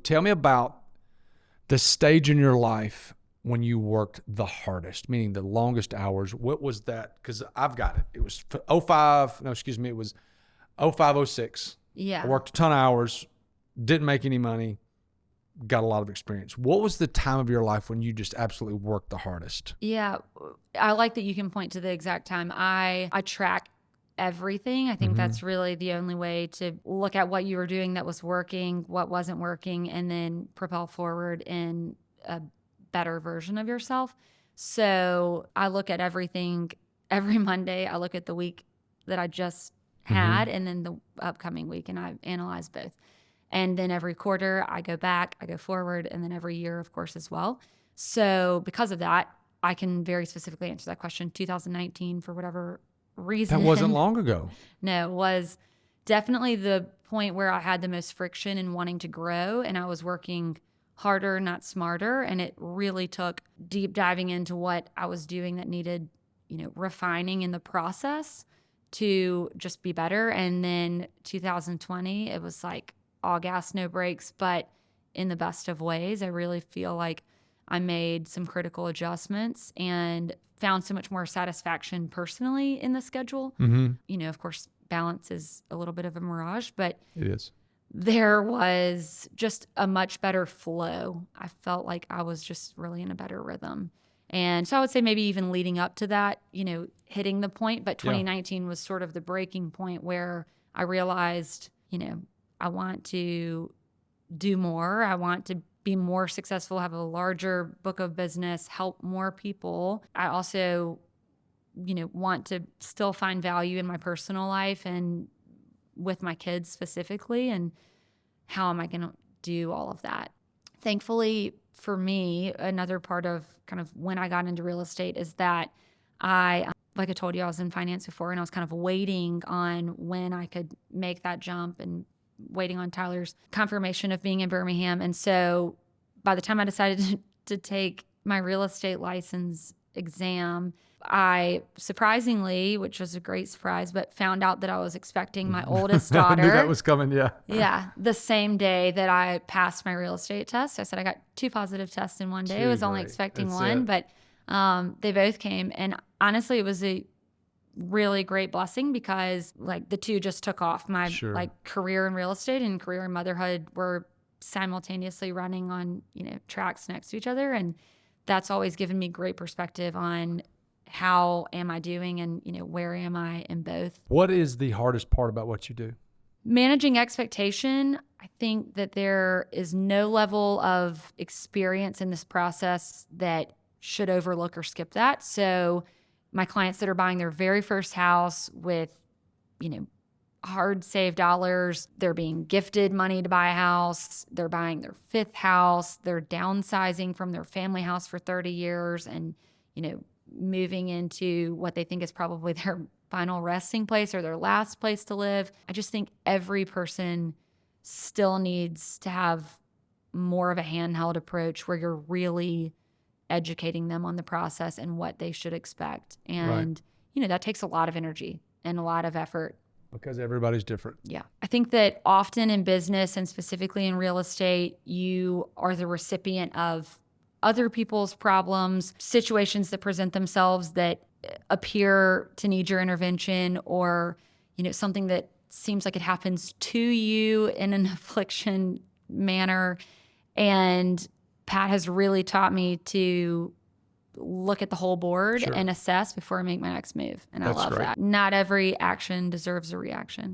tell me about the stage in your life when you worked the hardest, meaning the longest hours. What was that? Because I've got it. It was it was 05, 06. Yeah. I worked a ton of hours, didn't make any money, got a lot of experience. What was the time of your life when you just absolutely worked the hardest? Yeah. I like that you can point to the exact time. I track everything. I think that's really the only way to look at what you were doing that was working, what wasn't working, and then propel forward in a better version of yourself. So I look at everything every Monday. I look at the week that I just had and then the upcoming week, and I analyze both. And then every quarter I go back, I go forward, and then every year, of course, as well. So because of that, I can very specifically answer that question. 2019, for whatever reason. That wasn't long ago. No, it was definitely the point where I had the most friction in wanting to grow, and I was working harder, not smarter. And it really took deep diving into what I was doing that needed, refining in the process to just be better. And then 2020, it was like all gas, no brakes, but in the best of ways. I really feel like I made some critical adjustments and found so much more satisfaction personally in the schedule. Of course, balance is a little bit of a mirage, but it is. There was just a much better flow. I felt like I was just really in a better rhythm. And so I would say maybe even leading up to that, hitting the point, but 2019 was sort of the breaking point where I realized, I want to do more. I want to be more successful, have a larger book of business, help more people. I also, want to still find value in my personal life and with my kids specifically. And how am I going to do all of that? Thankfully for me, another part of kind of when I got into real estate is that like I told you, I was in finance before, and I was kind of waiting on when I could make that jump and waiting on Tyler's confirmation of being in Birmingham. And so by the time I decided to take my real estate license exam, I surprisingly, which was a great surprise, but found out that I was expecting my oldest daughter. I knew that was coming, yeah. Yeah, the same day that I passed my real estate test. I said I got 2 positive tests in one day. I was only expecting one, but they both came. And honestly, it was a really great blessing because like the 2 just took off. My career in real estate and career in motherhood were simultaneously running on, tracks next to each other. And that's always given me great perspective on how am I doing and, where am I in both. What is the hardest part about what you do? Managing expectation. I think that there is no level of experience in this process that should overlook or skip that. So my clients that are buying their very first house with, hard saved dollars, they're being gifted money to buy a house, they're buying their 5th house, they're downsizing from their family house for 30 years and, moving into what they think is probably their final resting place or their last place to live. I just think every person still needs to have more of a handheld approach where you're really educating them on the process and what they should expect. And, that takes a lot of energy and a lot of effort. Because everybody's different. Yeah. I think that often in business and specifically in real estate, you are the recipient of other people's problems, situations that present themselves that appear to need your intervention, or, something that seems like it happens to you in an affliction manner. And Pat has really taught me to look at the whole board and assess before I make my next move. And I love that. Not every action deserves a reaction.